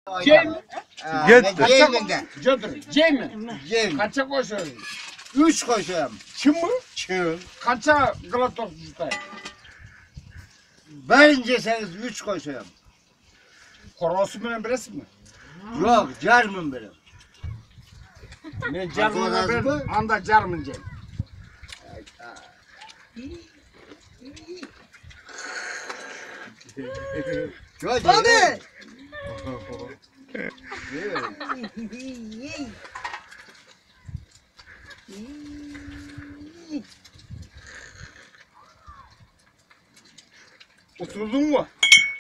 Cem. Gitti. Cem'inde. Götür. Cem. Cem. Kaça koşuyorsun? 3 koşuyorum. Çin mi? Çığ. Kaça glatok tutay? Verinceseniz 3 koşuyorum. Korosu mu birisi mi? Yok, carmın benim. Ben carmına Korosu mu? ben anda carmın Cem. Hadi. Hadi. Oturdun mu?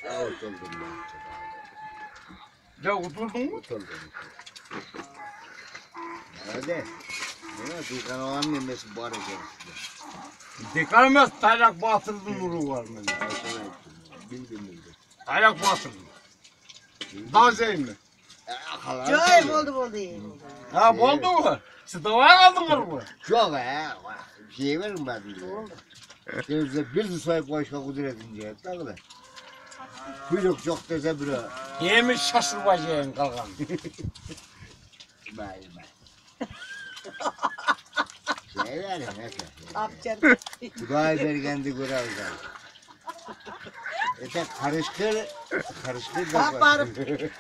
Oturdum ben. Ya oturdun mu? Oturdum. Hadi. Buna dükkan olan memesi bu arada. Dekarmaz taylak batırdın nuru var mı? Bildim. Taylak batırdın. Daha şey mi? Çok oldu. Ha oldu mu? Sıtavaya kaldın mı? Çok ha. Bir şey verin ben. Denizde bir sayı koşma kudretince. Takılı. Kuyruk çok dese bile. Yemiş şaşırmayacaksın kalkan. Bay. Şeyler ya neyse. Yapacaksın. Gay bergendi görevden. Ete karışkır da Bak barım.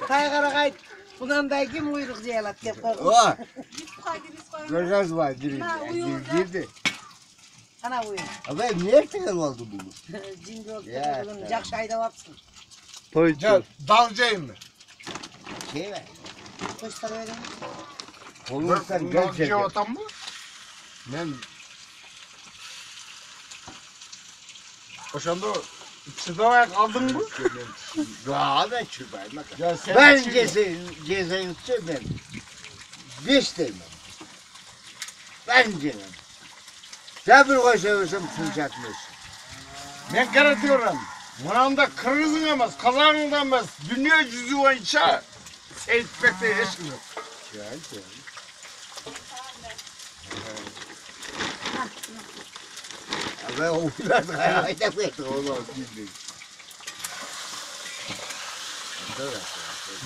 Kaygara kayıt. Bundan da kim uyruk ziyaret yapar. O. Görgaz var girdi. Ana uyur. Abi niye tekrar oldu bu? Cimri oldu. Ya, Bunun cak şayda varsın. Toyçu. Ya dalcayım mı? Şey ver. Kuşlar öyle mi? Olursan Dalcaya gerçekten. otan mı? Ben... Koşanda sıtavaya kaldın mı? Daha da çıkmayın. Ya sen Ben şimdi- cezayı ben. Beş değilim. Ben cezayım. Sen bir koşuyorsun fırçatmış. Ben kere diyorum. Bunanda kırgızın emez, kazanın da emez. Dünya yüzü var içe. Seyitmekte eşim yok. Gel. Abi o biraz hayata bekle oğlum.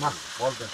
Bak oldu.